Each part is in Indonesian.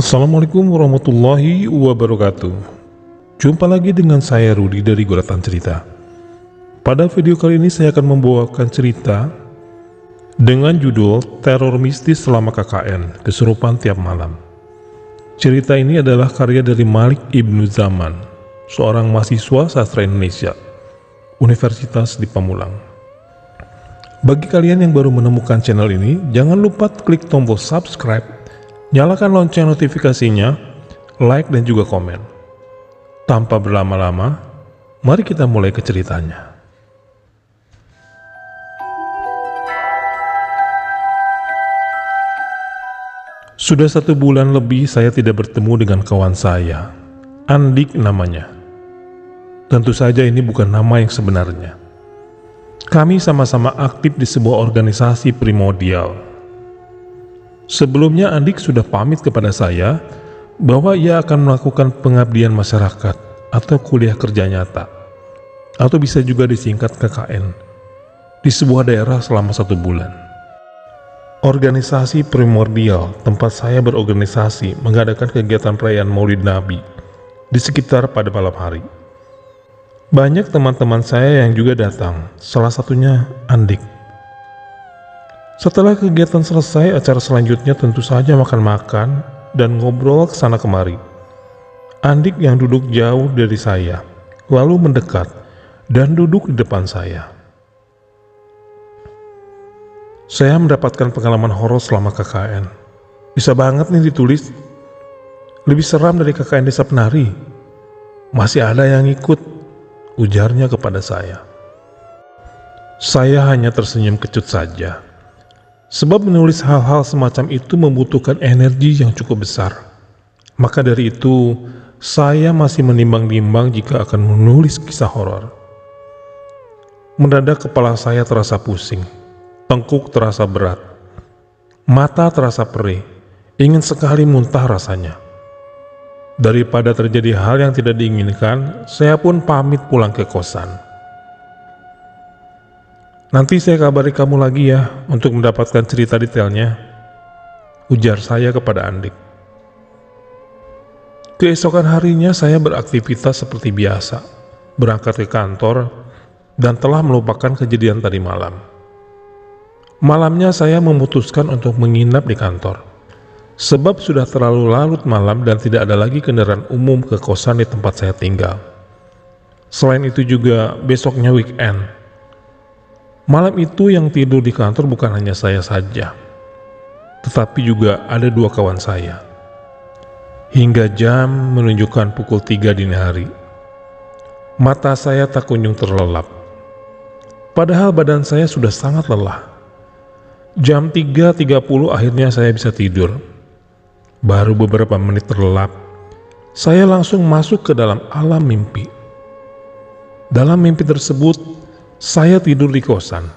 Assalamualaikum warahmatullahi wabarakatuh. Jumpa lagi dengan saya Rudi dari Guratan Cerita. Pada video kali ini saya akan membawakan cerita dengan judul Teror Mistis Selama KKN, Kesurupan Tiap Malam. Cerita ini adalah karya dari Malik Ibnu Zaman, seorang mahasiswa sastra Indonesia, Universitas di Pamulang. Bagi kalian yang baru menemukan channel ini, jangan lupa klik tombol subscribe, nyalakan lonceng notifikasinya, like dan juga komen. Tanpa berlama-lama, mari kita mulai ke ceritanya. Sudah 1 bulan lebih saya tidak bertemu dengan kawan saya, Andik namanya. Tentu saja ini bukan nama yang sebenarnya. Kami sama-sama aktif di sebuah organisasi primordial. Sebelumnya Andik sudah pamit kepada saya bahwa ia akan melakukan pengabdian masyarakat atau kuliah kerja nyata, atau bisa juga disingkat KKN, di sebuah daerah selama 1 bulan. Organisasi primordial tempat saya berorganisasi mengadakan kegiatan perayaan Maulid Nabi di sekitar pada malam hari. Banyak teman-teman saya yang juga datang, salah satunya Andik. Setelah kegiatan selesai, acara selanjutnya tentu saja makan-makan dan ngobrol kesana kemari. Andik yang duduk jauh dari saya, lalu mendekat dan duduk di depan saya. Saya mendapatkan pengalaman horor selama KKN. Bisa banget nih ditulis. Lebih seram dari KKN Desa Penari. Masih ada yang ikut, ujarnya kepada saya. Saya hanya tersenyum kecut saja. Sebab menulis hal-hal semacam itu membutuhkan energi yang cukup besar. Maka dari itu, saya masih menimbang-nimbang jika akan menulis kisah horor. Mendadak kepala saya terasa pusing, tengkuk terasa berat, mata terasa perih, ingin sekali muntah rasanya. Daripada terjadi hal yang tidak diinginkan, saya pun pamit pulang ke kosan. Nanti saya kabari kamu lagi ya untuk mendapatkan cerita detailnya, ujar saya kepada Andik. Keesokan harinya saya beraktivitas seperti biasa, berangkat ke kantor dan telah melupakan kejadian tadi malam. Malamnya saya memutuskan untuk menginap di kantor, sebab sudah terlalu larut malam dan tidak ada lagi kendaraan umum ke kosan di tempat saya tinggal. Selain itu juga besoknya weekend. Malam itu yang tidur di kantor bukan hanya saya saja, tetapi juga ada 2 kawan saya. Hingga jam menunjukkan pukul 3 dini hari, mata saya tak kunjung terlelap. Padahal badan saya sudah sangat lelah. Jam 3.30 akhirnya saya bisa tidur. Baru beberapa menit terlelap, saya langsung masuk ke dalam alam mimpi. Dalam mimpi tersebut, saya tidur di kosan.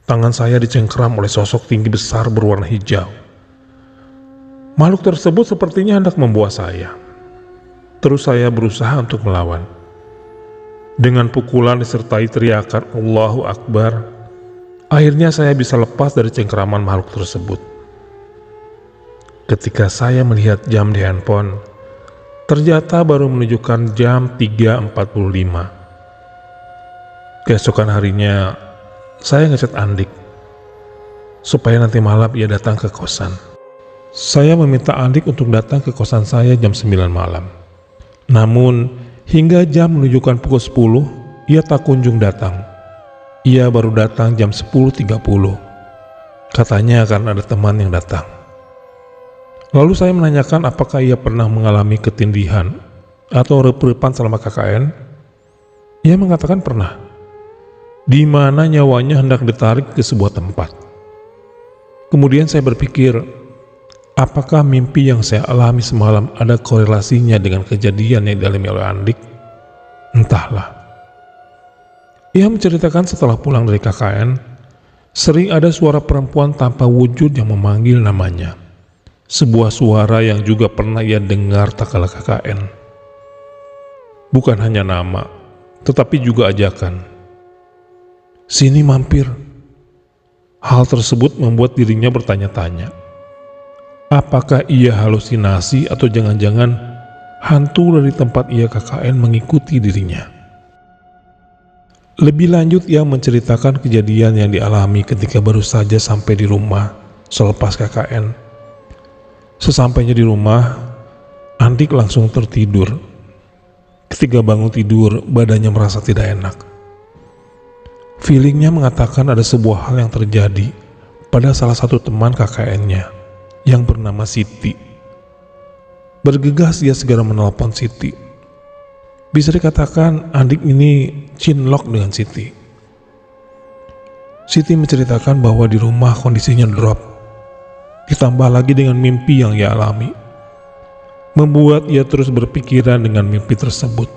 Tangan saya dicengkeram oleh sosok tinggi besar berwarna hijau. Makhluk tersebut sepertinya hendak membuah saya. Terus saya berusaha untuk melawan. Dengan pukulan disertai teriakan Allahu Akbar, akhirnya saya bisa lepas dari cengkeraman makhluk tersebut. Ketika saya melihat jam di handphone, ternyata baru menunjukkan jam 3.45. Keesokan harinya, saya ngechat Andik, supaya nanti malam ia datang ke kosan. Saya meminta Andik untuk datang ke kosan saya jam 9 malam. Namun, hingga jam menunjukkan pukul 10, ia tak kunjung datang. Ia baru datang jam 10.30. Katanya akan ada teman yang datang. Lalu saya menanyakan apakah ia pernah mengalami ketindihan atau rep-repan selama KKN. Ia mengatakan pernah, di mana nyawanya hendak ditarik ke sebuah tempat. Kemudian saya berpikir, apakah mimpi yang saya alami semalam ada korelasinya dengan kejadian yang dialami oleh Andik? Entahlah. Ia menceritakan setelah pulang dari KKN, sering ada suara perempuan tanpa wujud yang memanggil namanya. Sebuah suara yang juga pernah ia dengar tak kala KKN. Bukan hanya nama, tetapi juga ajakan. Sini mampir. Hal tersebut membuat dirinya bertanya-tanya, Apakah ia halusinasi atau jangan-jangan hantu dari tempat ia KKN mengikuti dirinya? Lebih lanjut, ia menceritakan kejadian yang dialami ketika baru saja sampai di rumah selepas KKN. Sesampainya di rumah, Andik langsung tertidur. Ketika bangun tidur, badannya merasa tidak enak. Feelingnya mengatakan ada sebuah hal yang terjadi pada salah satu teman KKN-nya yang bernama Siti. Bergegas dia segera menelpon Siti. Bisa dikatakan Andik ini cinlok dengan Siti. Siti menceritakan bahwa di rumah kondisinya drop. Ditambah lagi dengan mimpi yang ia alami, membuat ia terus berpikiran dengan mimpi tersebut.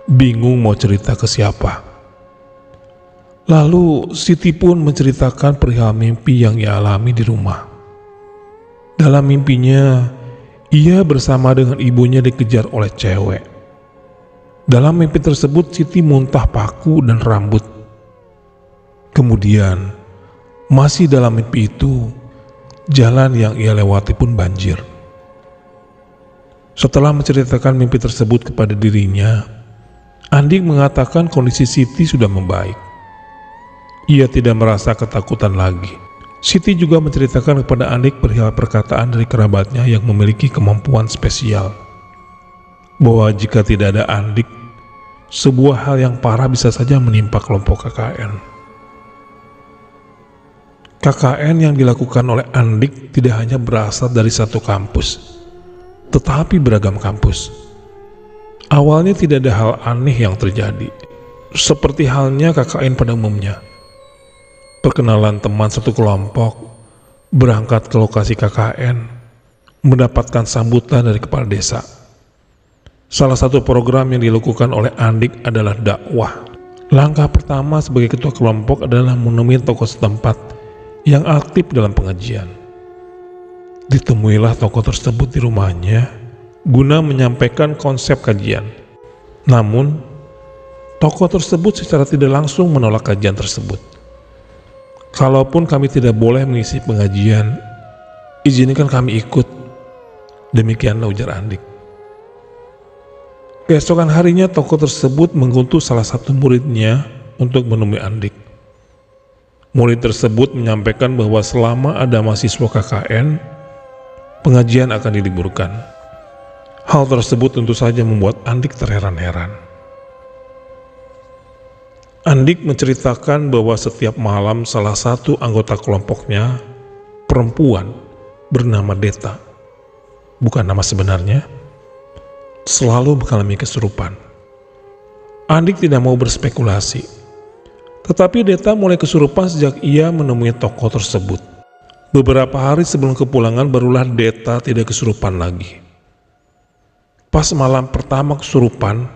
Bingung mau cerita ke siapa. Lalu Siti pun menceritakan perihal mimpi yang ia alami di rumah. Dalam mimpinya, ia bersama dengan ibunya dikejar oleh cewek. Dalam mimpi tersebut, Siti muntah paku dan rambut. Kemudian, masih dalam mimpi itu, jalan yang ia lewati pun banjir. Setelah menceritakan mimpi tersebut kepada dirinya, Andik mengatakan kondisi Siti sudah membaik. Ia tidak merasa ketakutan lagi. Siti juga menceritakan kepada Andik perihal perkataan dari kerabatnya yang memiliki kemampuan spesial, bahwa jika tidak ada Andik, sebuah hal yang parah bisa saja menimpa kelompok KKN. KKN yang dilakukan oleh Andik tidak hanya berasal dari satu kampus, tetapi beragam kampus. Awalnya tidak ada hal aneh yang terjadi, seperti halnya KKN pada umumnya. Perkenalan teman satu kelompok, berangkat ke lokasi KKN, mendapatkan sambutan dari kepala desa. Salah satu program yang dilakukan oleh Andik adalah dakwah. Langkah pertama sebagai ketua kelompok adalah menemui tokoh setempat yang aktif dalam pengajian. Ditemuilah tokoh tersebut di rumahnya guna menyampaikan konsep kajian. Namun, tokoh tersebut secara tidak langsung menolak kajian tersebut. Kalaupun kami tidak boleh mengisi pengajian, izinkan kami ikut. Demikianlah ujar Andik. Keesokan harinya tokoh tersebut mengutus salah satu muridnya untuk menemui Andik. Murid tersebut menyampaikan bahwa selama ada mahasiswa KKN, pengajian akan diliburkan. Hal tersebut tentu saja membuat Andik terheran-heran. Andik menceritakan bahwa setiap malam salah satu anggota kelompoknya, perempuan bernama Deta, bukan nama sebenarnya, selalu mengalami kesurupan. Andik tidak mau berspekulasi, tetapi Deta mulai kesurupan sejak ia menemui tokoh tersebut. Beberapa hari sebelum kepulangan barulah Deta tidak kesurupan lagi. Pas malam pertama kesurupan,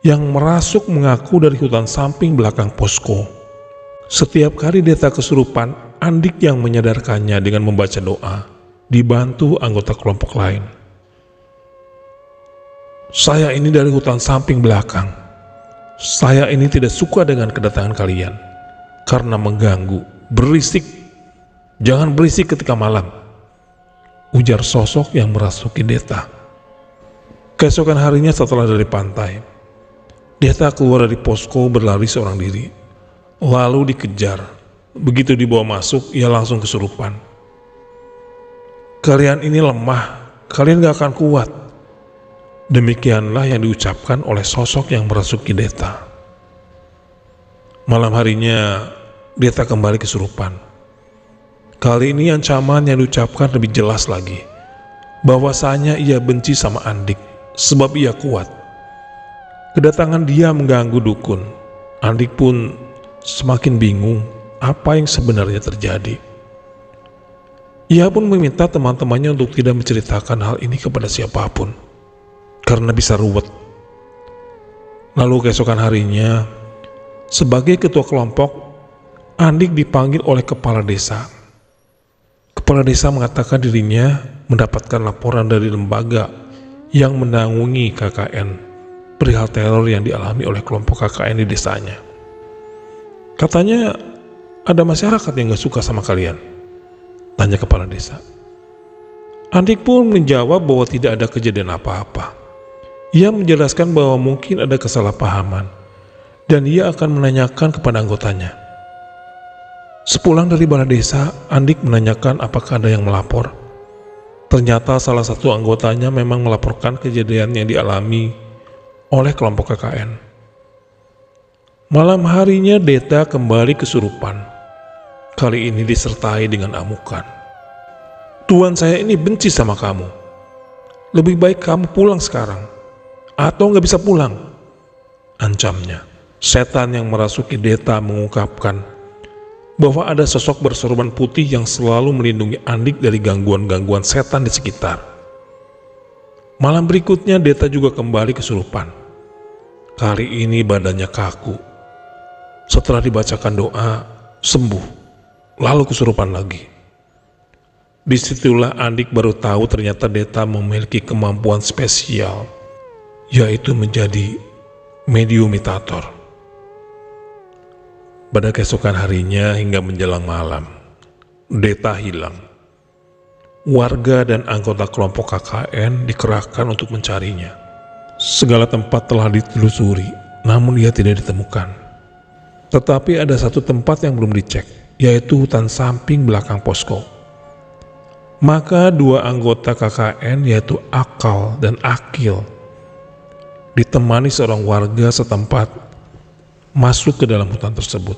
yang merasuk mengaku dari hutan samping belakang posko. Setiap kali Deta kesurupan, Andik yang menyadarkannya dengan membaca doa, dibantu anggota kelompok lain. Saya ini dari hutan samping belakang. Saya ini tidak suka dengan kedatangan kalian, karena mengganggu, berisik. Jangan berisik ketika malam, ujar sosok yang merasuki Deta. Keesokan harinya setelah dari pantai, Deta keluar dari posko berlari seorang diri, lalu dikejar. Begitu dibawa masuk, ia langsung kesurupan. Kalian ini lemah, kalian gak akan kuat. Demikianlah yang diucapkan oleh sosok yang merasuki Deta. Malam harinya, Deta kembali kesurupan. Kali ini ancaman yang diucapkan lebih jelas lagi, bahwasanya ia benci sama Andik, sebab ia kuat. Kedatangan dia mengganggu dukun. Andik pun semakin bingung apa yang sebenarnya terjadi. Ia pun meminta teman-temannya untuk tidak menceritakan hal ini kepada siapapun, karena bisa ruwet. Lalu keesokan harinya, sebagai ketua kelompok, Andik dipanggil oleh kepala desa. Kepala desa mengatakan dirinya mendapatkan laporan dari lembaga yang menanggungi KKN perihal teror yang dialami oleh kelompok KKN di desanya. Katanya ada masyarakat yang gak suka sama kalian, tanya kepala desa. Andik pun menjawab bahwa tidak ada kejadian apa-apa. Ia menjelaskan bahwa mungkin ada kesalahpahaman dan ia akan menanyakan kepada anggotanya. Sepulang dari balai desa, Andik menanyakan apakah ada yang melapor. Ternyata salah satu anggotanya memang melaporkan kejadian yang dialami oleh kelompok KKN. Malam harinya Deta kembali kesurupan. Kali ini disertai dengan amukan. "Tuan saya ini benci sama kamu. Lebih baik kamu pulang sekarang, atau nggak bisa pulang," ancamnya. Setan yang merasuki Deta mengungkapkan bahwa ada sosok bersorban putih yang selalu melindungi Andik dari gangguan-gangguan setan di sekitar. Malam berikutnya Deta juga kembali kesurupan. Kali ini badannya kaku. Setelah dibacakan doa, sembuh, lalu kesurupan lagi. Disitulah Andik baru tahu ternyata Deta memiliki kemampuan spesial, yaitu menjadi mediumitator. Pada keesokan harinya hingga menjelang malam, Deta hilang. Warga dan anggota kelompok KKN dikerahkan untuk mencarinya. Segala tempat telah ditelusuri, namun ia tidak ditemukan. Tetapi ada satu tempat yang belum dicek, yaitu hutan samping belakang posko. Maka dua anggota KKN yaitu Akal dan Akil ditemani seorang warga setempat masuk ke dalam hutan tersebut.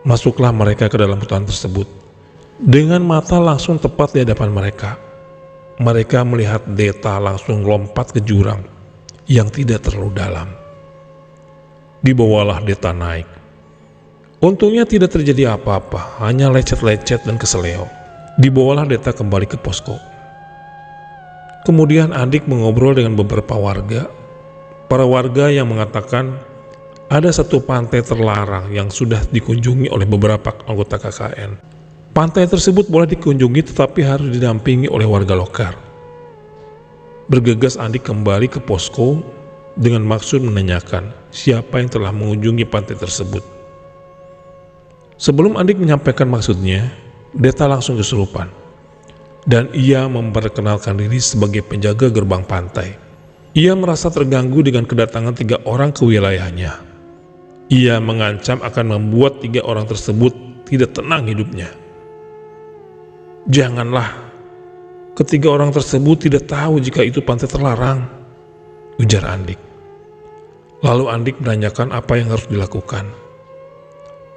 Masuklah mereka ke dalam hutan tersebut. Dengan mata langsung tepat di hadapan mereka. Mereka melihat Deta langsung lompat ke jurang yang tidak terlalu dalam. Dibawalah Deta naik. Untungnya tidak terjadi apa-apa, hanya lecet-lecet dan keseleo. Dibawalah Deta kembali ke posko. Kemudian Andik mengobrol dengan beberapa warga. Para warga yang mengatakan ada satu pantai terlarang yang sudah dikunjungi oleh beberapa anggota KKN. Pantai tersebut boleh dikunjungi tetapi harus didampingi oleh warga lokal. Bergegas Andik kembali ke posko dengan maksud menanyakan siapa yang telah mengunjungi pantai tersebut. Sebelum Andik menyampaikan maksudnya, Deta langsung kesurupan dan ia memperkenalkan diri sebagai penjaga gerbang pantai. Ia merasa terganggu dengan kedatangan 3 orang ke wilayahnya. Ia mengancam akan membuat 3 orang tersebut tidak tenang hidupnya. "Janganlah, ketiga orang tersebut tidak tahu jika itu pantai terlarang," ujar Andik. Lalu Andik menanyakan apa yang harus dilakukan.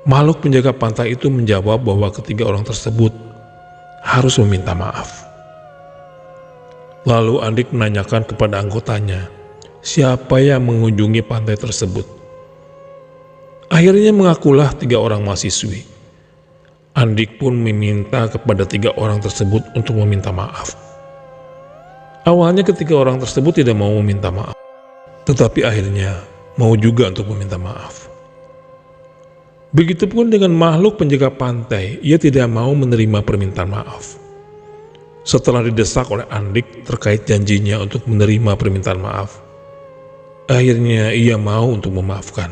Makhluk penjaga pantai itu menjawab bahwa ketiga orang tersebut harus meminta maaf. Lalu Andik menanyakan kepada anggotanya siapa yang mengunjungi pantai tersebut. Akhirnya mengakulah 3 orang mahasiswi. Andik pun meminta kepada 3 orang tersebut untuk meminta maaf. Awalnya ketiga orang tersebut tidak mau meminta maaf, tetapi akhirnya mau juga untuk meminta maaf. Begitupun dengan makhluk penjaga pantai, ia tidak mau menerima permintaan maaf. Setelah didesak oleh Andik terkait janjinya untuk menerima permintaan maaf, akhirnya ia mau untuk memaafkan.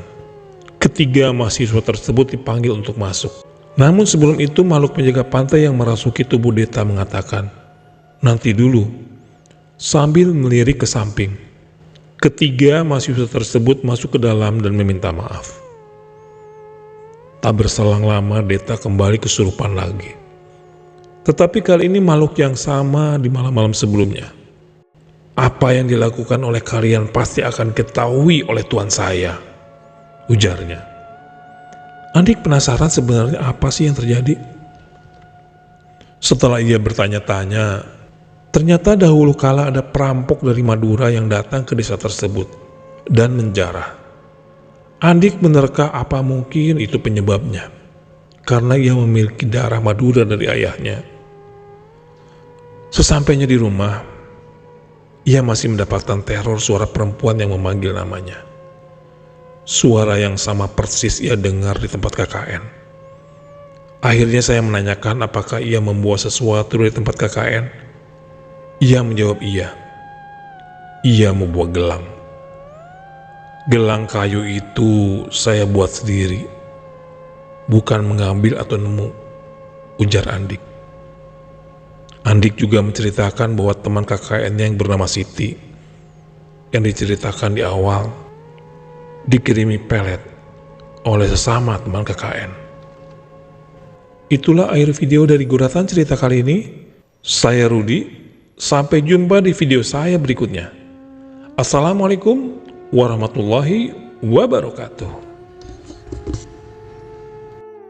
Ketiga mahasiswa tersebut dipanggil untuk masuk. Namun sebelum itu makhluk penjaga pantai yang merasuki tubuh Deta mengatakan, "Nanti dulu," sambil melirik ke samping. Ketiga mahasiswa tersebut masuk ke dalam dan meminta maaf. Tak berselang lama Deta kembali kesurupan lagi. Tetapi kali ini makhluk yang sama di malam-malam sebelumnya. "Apa yang dilakukan oleh kalian pasti akan ketahui oleh Tuan saya," ujarnya. Andik penasaran sebenarnya apa sih yang terjadi. Setelah ia bertanya-tanya, ternyata dahulu kala ada perampok dari Madura yang datang ke desa tersebut dan menjarah. Andik menerka apa mungkin itu penyebabnya, karena ia memiliki darah Madura dari ayahnya. Sesampainya di rumah, ia masih mendapatkan teror suara perempuan yang memanggil namanya. Suara yang sama persis ia dengar di tempat KKN. Akhirnya saya menanyakan apakah ia membawa sesuatu dari tempat KKN. Ia menjawab iya. Ia membawa gelang. "Gelang kayu itu saya buat sendiri, bukan mengambil atau nemu," ujar Andik. Andik juga menceritakan bahwa teman KKN-nya yang bernama Siti, yang diceritakan di awal, dikirimi pelet oleh sesama teman KKN. Itulah akhir video dari guratan cerita kali ini. Saya Rudi, sampai jumpa di video saya berikutnya. Assalamualaikum warahmatullahi wabarakatuh.